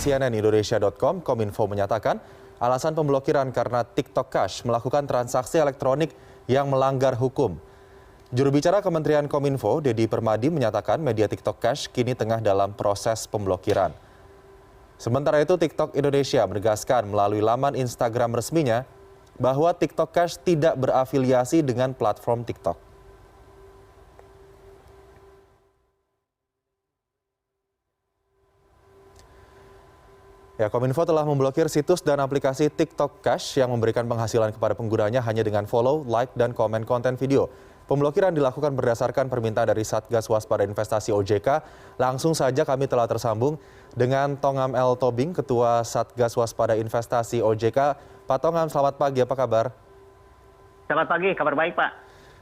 cnnindonesia.com, Kominfo menyatakan alasan pemblokiran karena TikTok Cash melakukan transaksi elektronik yang melanggar hukum. Juru bicara Kementerian Kominfo, Dedi Permadi, menyatakan media TikTok Cash kini tengah dalam proses pemblokiran. Sementara itu, TikTok Indonesia menegaskan melalui laman Instagram resminya bahwa TikTok Cash tidak berafiliasi dengan platform TikTok. Ya, Kominfo telah memblokir situs dan aplikasi TikTok Cash yang memberikan penghasilan kepada penggunanya hanya dengan follow, like, dan komen konten video. Pemblokiran dilakukan berdasarkan permintaan dari Satgas Waspada Investasi OJK. Langsung saja kami telah tersambung dengan Tongam L. Tobing, Ketua Satgas Waspada Investasi OJK. Pak Tongam, selamat pagi, apa kabar? Selamat pagi, kabar baik Pak.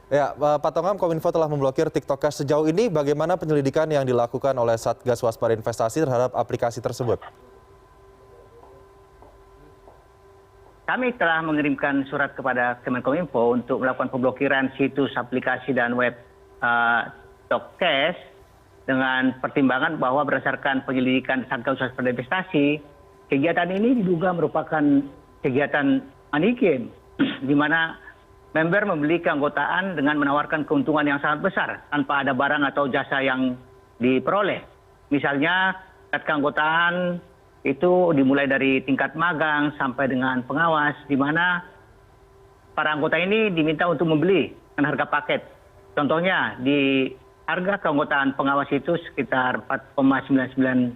Ya, Pak Tongam, Kominfo telah memblokir TikTok Cash. Sejauh ini bagaimana penyelidikan yang dilakukan oleh Satgas Waspada Investasi terhadap aplikasi tersebut? Kami telah mengirimkan surat kepada Kemenkominfo untuk melakukan pemblokiran situs, aplikasi, dan web TikTok Cash dengan pertimbangan bahwa berdasarkan penyelidikan Satgas Waspada Investasi, kegiatan ini diduga merupakan kegiatan money game, di mana member membeli keanggotaan dengan menawarkan keuntungan yang sangat besar tanpa ada barang atau jasa yang diperoleh. Misalnya, keanggotaan itu dimulai dari tingkat magang sampai dengan pengawas, di mana para anggota ini diminta untuk membeli dengan harga paket. Contohnya, di harga keanggotaan pengawas itu sekitar 4,99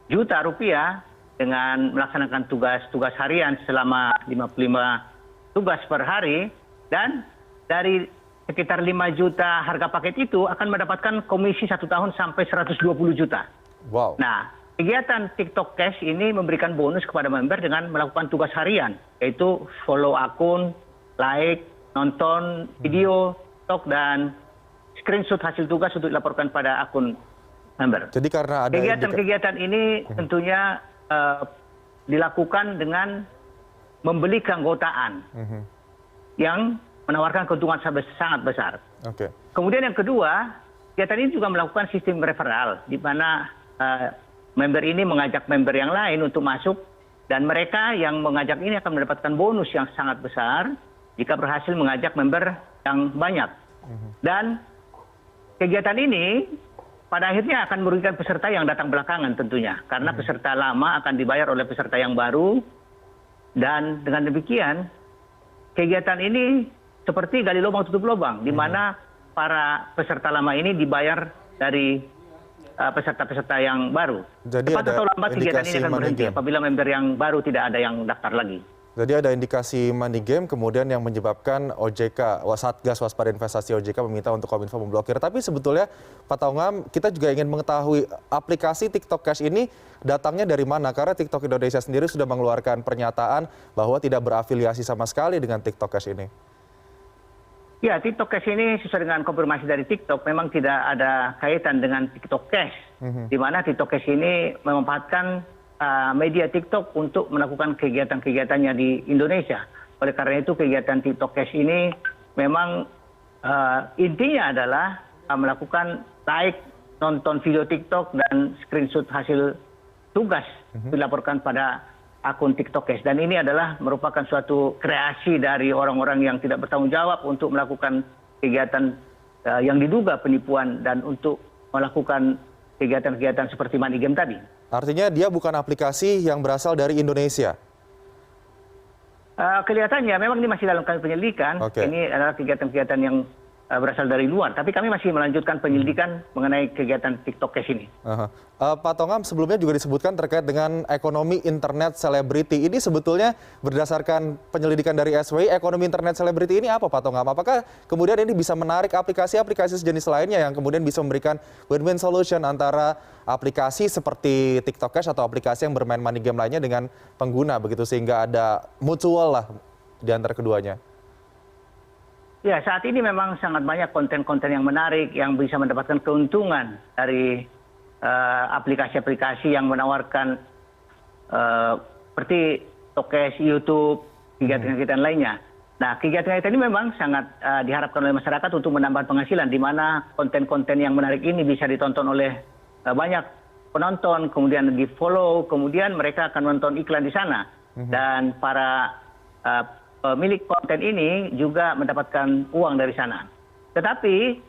juta rupiah dengan melaksanakan tugas harian selama 55 tugas per hari, dan dari sekitar 5 juta harga paket itu akan mendapatkan komisi 1 tahun sampai 120 juta. Wow. Nah, kegiatan TikTok Cash ini memberikan bonus kepada member dengan melakukan tugas harian, yaitu follow akun, like, nonton video TikTok, dan screenshot hasil tugas untuk dilaporkan pada akun member. Jadi karena ada kegiatan ini tentunya dilakukan dengan membeli keanggotaan yang menawarkan keuntungan sangat besar. Okay. Kemudian yang kedua, kegiatan ini juga melakukan sistem referral, di mana member ini mengajak member yang lain untuk masuk, dan mereka yang mengajak ini akan mendapatkan bonus yang sangat besar jika berhasil mengajak member yang banyak. Dan kegiatan ini pada akhirnya akan merugikan peserta yang datang belakangan tentunya, karena peserta lama akan dibayar oleh peserta yang baru, dan dengan demikian kegiatan ini seperti gali lubang tutup lubang, di mana para peserta lama ini dibayar dari peserta-peserta yang baru. Jadi cepat atau lambat kegiatan ini akan berhenti apabila member yang baru tidak ada yang daftar lagi. Jadi ada indikasi money game, kemudian yang menyebabkan OJK, Satgas Waspada Investasi OJK meminta untuk Kominfo memblokir. Tapi sebetulnya, Pak Tongam, kita juga ingin mengetahui aplikasi TikTok Cash ini datangnya dari mana? Karena TikTok Indonesia sendiri sudah mengeluarkan pernyataan bahwa tidak berafiliasi sama sekali dengan TikTok Cash ini. Ya, TikTok Cash ini sesuai dengan konfirmasi dari TikTok memang tidak ada kaitan dengan TikTok Cash, di mana TikTok Cash ini memanfaatkan media TikTok untuk melakukan kegiatan-kegiatannya di Indonesia. Oleh karena itu, kegiatan TikTok Cash ini memang intinya adalah melakukan like, nonton video TikTok, dan screenshot hasil tugas dilaporkan pada akun TikTok Cash. Dan ini adalah merupakan suatu kreasi dari orang-orang yang tidak bertanggung jawab untuk melakukan kegiatan yang diduga penipuan dan untuk melakukan kegiatan-kegiatan seperti money game tadi. Artinya dia bukan aplikasi yang berasal dari Indonesia? Kelihatannya memang ini masih dalam penyelidikan. Okay. Ini adalah kegiatan-kegiatan yang berasal dari luar. Tapi kami masih melanjutkan penyelidikan mengenai kegiatan TikTok Cash ini. Pak Tongam, sebelumnya juga disebutkan terkait dengan ekonomi internet selebriti. Ini sebetulnya berdasarkan penyelidikan dari SWI, ekonomi internet selebriti ini apa, Pak Tongam? Apakah kemudian ini bisa menarik aplikasi-aplikasi sejenis lainnya yang kemudian bisa memberikan win-win solution antara aplikasi seperti TikTok Cash atau aplikasi yang bermain money game lainnya dengan pengguna, begitu, sehingga ada mutual lah di antara keduanya? Ya, saat ini memang sangat banyak konten-konten yang menarik yang bisa mendapatkan keuntungan dari aplikasi-aplikasi yang menawarkan seperti TikTok, YouTube, kegiatan-kegiatan lainnya. Nah, kegiatan-kegiatan ini memang sangat diharapkan oleh masyarakat untuk menambah penghasilan, di mana konten-konten yang menarik ini bisa ditonton oleh banyak penonton, kemudian di-follow, kemudian mereka akan menonton iklan di sana. Dan para pemilik konten ini juga mendapatkan uang dari sana. Tetapi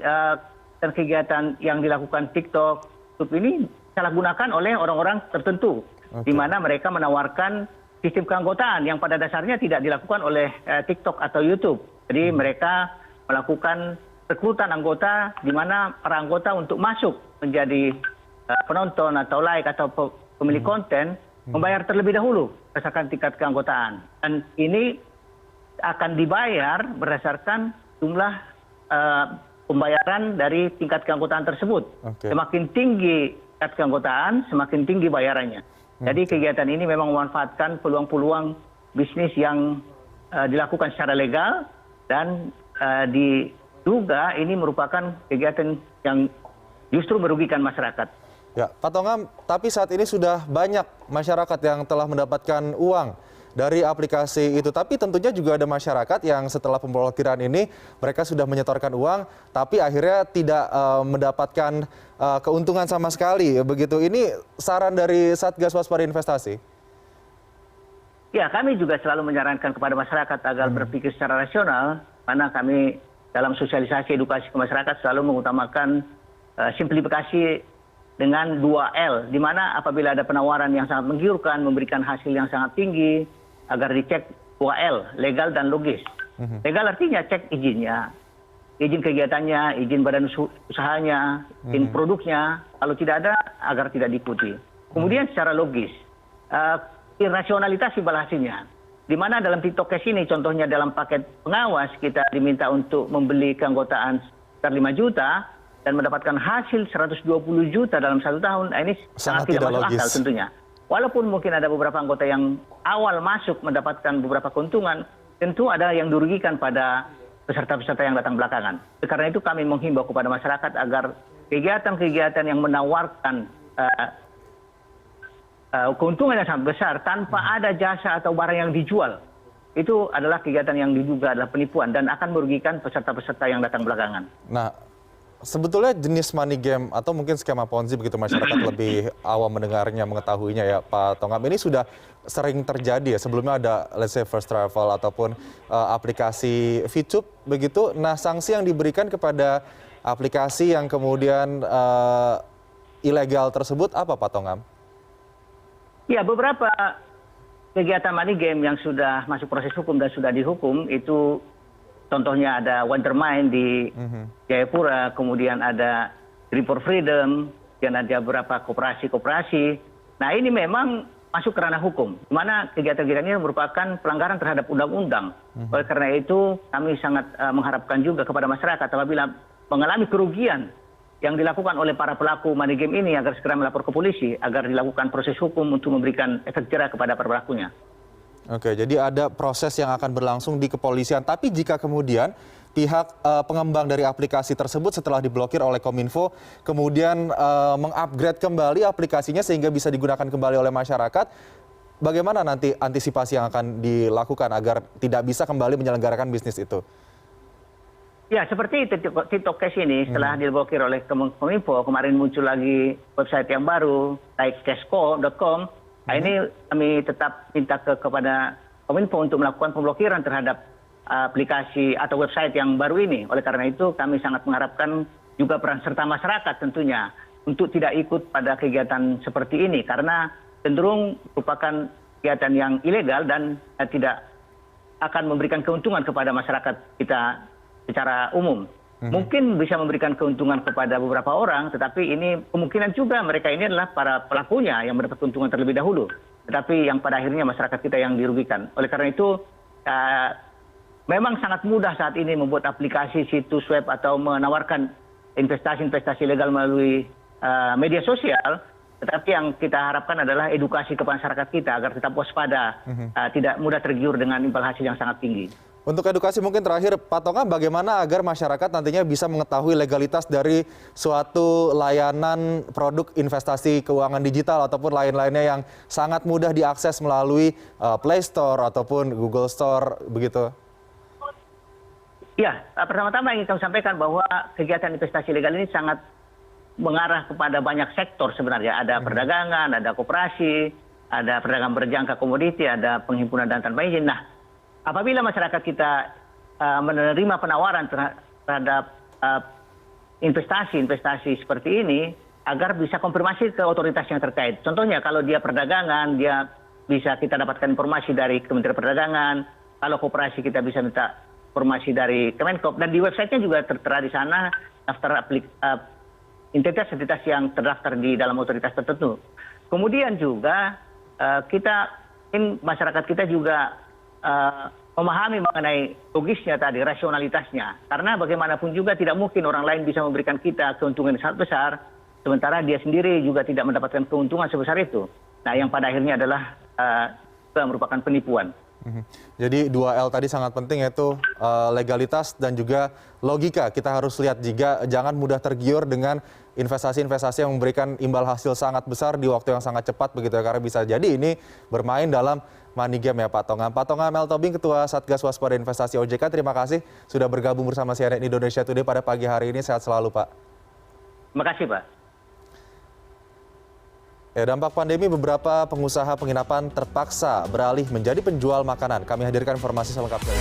kegiatan yang dilakukan TikTok, YouTube ini salah gunakan oleh orang-orang tertentu, di mana mereka menawarkan sistem keanggotaan yang pada dasarnya tidak dilakukan oleh TikTok atau YouTube. Jadi mereka melakukan rekrutan anggota, di mana para anggota untuk masuk menjadi penonton atau like atau pemilik konten membayar terlebih dahulu berdasarkan tingkat keanggotaan. Dan ini akan dibayar berdasarkan jumlah pembayaran dari tingkat keanggotaan tersebut. Semakin tinggi tingkat keanggotaan, semakin tinggi bayarannya. Jadi kegiatan ini memang memanfaatkan peluang-peluang bisnis yang dilakukan secara legal dan diduga ini merupakan kegiatan yang justru merugikan masyarakat. Ya, Pak Tongam, tapi saat ini sudah banyak masyarakat yang telah mendapatkan uang dari aplikasi itu. Tapi tentunya juga ada masyarakat yang setelah pemblokiran ini mereka sudah menyetorkan uang, tapi akhirnya tidak mendapatkan keuntungan sama sekali. Begitu. Ini saran dari Satgas Waspada Investasi. Ya, kami juga selalu menyarankan kepada masyarakat agar berpikir secara rasional, karena kami dalam sosialisasi edukasi ke masyarakat selalu mengutamakan simplifikasi dengan 2L, di mana apabila ada penawaran yang sangat menggiurkan, memberikan hasil yang sangat tinggi, agar dicek 2L, legal dan logis. Legal artinya cek izinnya, izin kegiatannya, izin badan usahanya, izin produknya, kalau tidak ada, agar tidak diikuti. Kemudian secara logis, irasionalitas imbal hasilnya, di mana dalam TikTok Cash ini, contohnya dalam paket pengawas, kita diminta untuk membeli keanggotaan sekitar 5 juta, dan mendapatkan hasil 120 juta dalam 1 tahun, ini sangat tidak masuk akal tentunya. Walaupun mungkin ada beberapa anggota yang awal masuk mendapatkan beberapa keuntungan, tentu ada yang dirugikan pada peserta-peserta yang datang belakangan. Karena itu kami menghimbau kepada masyarakat agar kegiatan-kegiatan yang menawarkan keuntungan yang sangat besar tanpa ada jasa atau barang yang dijual, itu adalah kegiatan yang diduga adalah penipuan dan akan merugikan peserta-peserta yang datang belakangan. Nah, sebetulnya jenis money game atau mungkin skema Ponzi begitu masyarakat lebih awam mendengarnya, mengetahuinya ya Pak Tongam, ini sudah sering terjadi ya. Sebelumnya ada let's say First Travel ataupun aplikasi VTube begitu. Nah, sanksi yang diberikan kepada aplikasi yang kemudian ilegal tersebut apa Pak Tongam? Ya, beberapa kegiatan money game yang sudah masuk proses hukum dan sudah dihukum itu, contohnya ada Wondermind di Jayapura, kemudian ada Dream for Freedom, dan ada beberapa koperasi-koperasi. Nah, ini memang masuk ke ranah hukum, di mana kegiatan-kegiatan ini merupakan pelanggaran terhadap undang-undang. Oleh karena itu, kami sangat mengharapkan juga kepada masyarakat apabila mengalami kerugian yang dilakukan oleh para pelaku money game ini agar segera melapor ke polisi, agar dilakukan proses hukum untuk memberikan efek jerah kepada para pelakunya. Oke, jadi ada proses yang akan berlangsung di kepolisian. Tapi jika kemudian pihak pengembang dari aplikasi tersebut setelah diblokir oleh Kominfo, kemudian mengupgrade kembali aplikasinya sehingga bisa digunakan kembali oleh masyarakat, bagaimana nanti antisipasi yang akan dilakukan agar tidak bisa kembali menyelenggarakan bisnis itu? Ya, seperti TikTok Cash ini setelah diblokir oleh Kominfo, kemarin muncul lagi website yang baru, cashco.com. Nah, ini kami tetap minta kepada Kominfo untuk melakukan pemblokiran terhadap aplikasi atau website yang baru ini. Oleh karena itu, kami sangat mengharapkan juga peran serta masyarakat tentunya untuk tidak ikut pada kegiatan seperti ini, karena cenderung merupakan kegiatan yang ilegal dan tidak akan memberikan keuntungan kepada masyarakat kita secara umum. Mungkin bisa memberikan keuntungan kepada beberapa orang, tetapi ini kemungkinan juga mereka ini adalah para pelakunya yang mendapat keuntungan terlebih dahulu. Tetapi yang pada akhirnya masyarakat kita yang dirugikan. Oleh karena itu, memang sangat mudah saat ini membuat aplikasi, situs web, atau menawarkan investasi-investasi legal melalui media sosial. Tetapi yang kita harapkan adalah edukasi kepada masyarakat kita agar tetap waspada, tidak mudah tergiur dengan imbal hasil yang sangat tinggi. Untuk edukasi mungkin terakhir, Pak Tongam, bagaimana agar masyarakat nantinya bisa mengetahui legalitas dari suatu layanan produk investasi keuangan digital ataupun lain-lainnya yang sangat mudah diakses melalui Play Store ataupun Google Store, begitu? Ya, pertama-tama ingin kami sampaikan bahwa kegiatan investasi legal ini sangat mengarah kepada banyak sektor sebenarnya. Ada perdagangan, ada koperasi, ada perdagangan berjangka komoditi, ada penghimpunan dan tanpa izin. Nah, apabila masyarakat kita menerima penawaran terhadap investasi seperti ini, agar bisa konfirmasi ke otoritas yang terkait. Contohnya kalau dia perdagangan, dia bisa kita dapatkan informasi dari Kementerian Perdagangan. Kalau koperasi kita bisa minta informasi dari Kemenkop. Dan di websitenya juga tertera di sana daftar entitas-entitas yang terdaftar di dalam otoritas tertentu. Kemudian juga masyarakat kita juga memahami mengenai logisnya tadi, rasionalitasnya. Karena bagaimanapun juga tidak mungkin orang lain bisa memberikan kita keuntungan yang sangat besar, sementara dia sendiri juga tidak mendapatkan keuntungan sebesar itu. Nah, yang pada akhirnya adalah merupakan penipuan. Jadi 2L tadi sangat penting, yaitu legalitas dan juga logika. Kita harus lihat jangan mudah tergiur dengan investasi-investasi yang memberikan imbal hasil sangat besar di waktu yang sangat cepat begitu ya, karena bisa jadi ini bermain dalam money game ya Pak Tongam. Pak Tongam M. Tobing, Ketua Satgas Waspada Investasi OJK, terima kasih sudah bergabung bersama CNN Indonesia Today pada pagi hari ini. Sehat selalu Pak. Terima kasih Pak. Ya, dampak pandemi beberapa pengusaha penginapan terpaksa beralih menjadi penjual makanan. Kami hadirkan informasi selengkapnya.